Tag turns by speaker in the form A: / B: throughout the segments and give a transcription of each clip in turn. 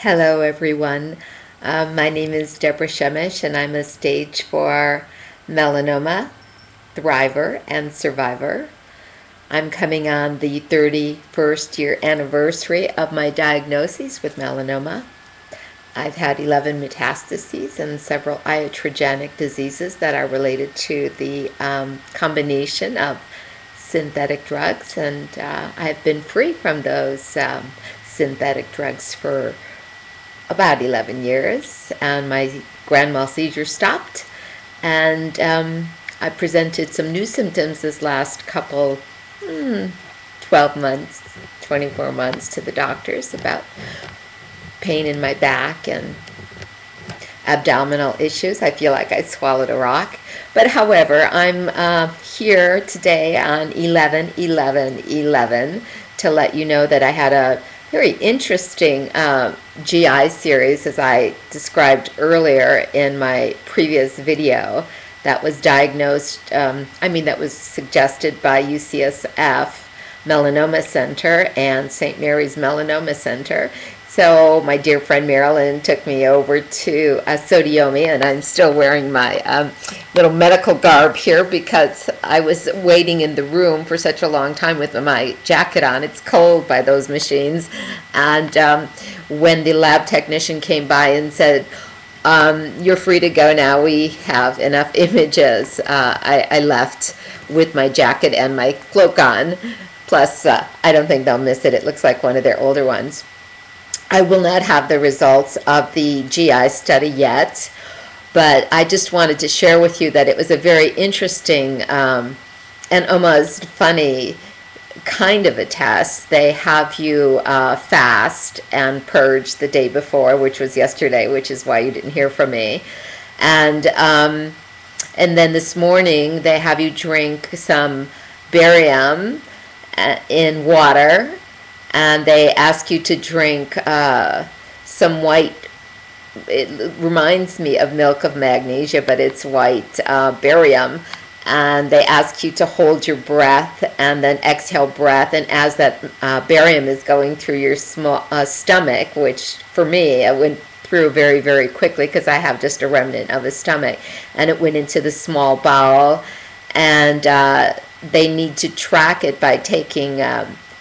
A: Hello, everyone. My name is Deborah Shemesh, and I'm a stage 4 melanoma thriver and survivor. I'm coming on the 31st year anniversary of my diagnosis with melanoma. I've had 11 metastases and several iatrogenic diseases that are related to the combination of synthetic drugs, and I've been free from those synthetic drugs for about 11 years, and my grand mal seizure stopped, and I presented some new symptoms this last couple 12 months 24 months to the doctors about pain in my back and abdominal issues. I feel like I swallowed a rock, but however, I'm here today on 11/11/11 to let you know that I had a very interesting GI series, as I described earlier in my previous video, that was that was suggested by UCSF Melanoma Center and St. Mary's Melanoma Center. So my dear friend Marilyn took me over to Sodiomi, and I'm still wearing my little medical garb here because I was waiting in the room for such a long time with my jacket on. It's cold by those machines. And when the lab technician came by and said, you're free to go now, we have enough images, I left with my jacket and my cloak on. Plus, I don't think they'll miss it. It looks like one of their older ones. I will not have the results of the GI study yet, but I just wanted to share with you that it was a very interesting and almost funny kind of a test. They have you fast and purge the day before, which was yesterday, which is why you didn't hear from me. And then this morning they have you drink some barium in water, and they ask you to drink some white, it reminds me of milk of magnesia, but it's white barium, and they ask you to hold your breath and then exhale breath, and as that barium is going through your stomach, which for me, it went through very, very quickly because I have just a remnant of a stomach, and it went into the small bowel, and they need to track it by taking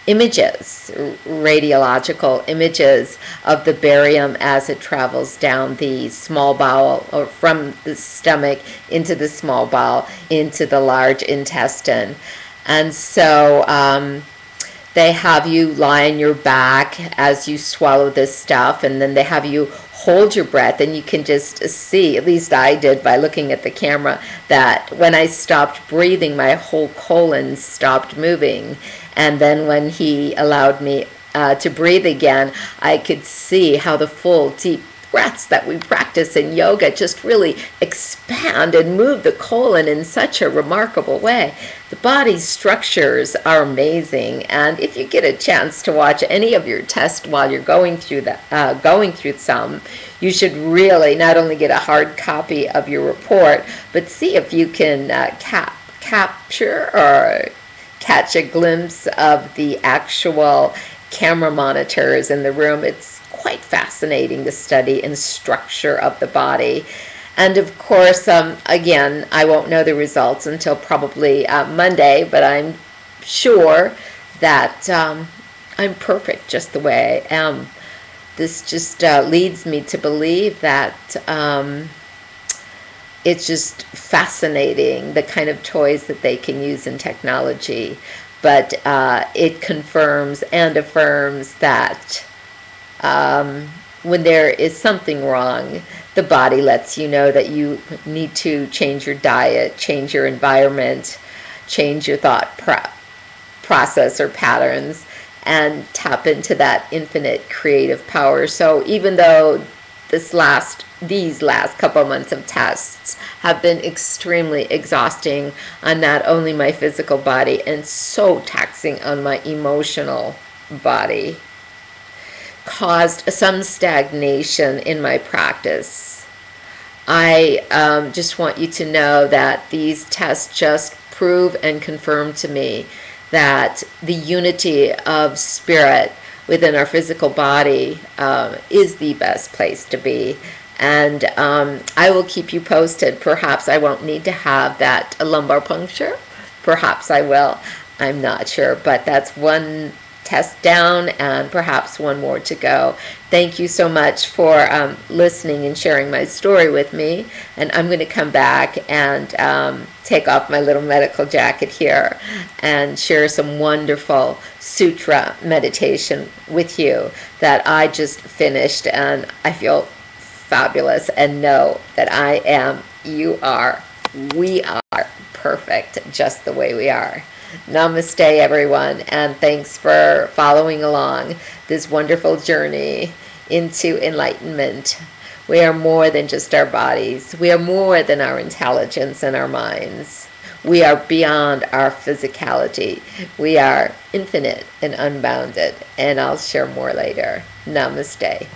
A: images, radiological images of the barium as it travels down the small bowel, or from the stomach into the small bowel into the large intestine. And so they have you lie on your back as you swallow this stuff, and then they have you hold your breath, and you can just see, at least I did by looking at the camera, that when I stopped breathing, my whole colon stopped moving. And then when he allowed me to breathe again, I could see how the full deep breaths that we practice in yoga just really expand and move the colon in such a remarkable way. The body's structures are amazing, and if you get a chance to watch any of your tests while you're going through some, you should really not only get a hard copy of your report, but see if you can capture or catch a glimpse of the actual camera monitors in the room. It's quite fascinating to study in structure of the body. And of course, again, I won't know the results until probably Monday, but I'm sure that I'm perfect just the way I am. This just leads me to believe that it's just fascinating, the kind of toys that they can use in technology. But it confirms and affirms that when there is something wrong, the body lets you know that you need to change your diet, change your environment, change your thought process or patterns, and tap into that infinite creative power. So even though these last couple of months of tests have been extremely exhausting on not only my physical body and so taxing on my emotional body, caused some stagnation in my practice. I just want you to know that these tests just prove and confirm to me that the unity of spirit within our physical body is the best place to be. And I will keep you posted. Perhaps I won't need to have that lumbar puncture. Perhaps I will. I'm not sure. But that's one test down and perhaps one more to go. Thank you so much for listening and sharing my story with me. And I'm going to come back and take off my little medical jacket here and share some wonderful sutra meditation with you that I just finished, and I feel fabulous and know that I am, you are, we are perfect just the way we are. Namaste, everyone, and thanks for following along this wonderful journey into enlightenment. We are more than just our bodies. We are more than our intelligence and our minds. We are beyond our physicality. We are infinite and unbounded, and I'll share more later. Namaste.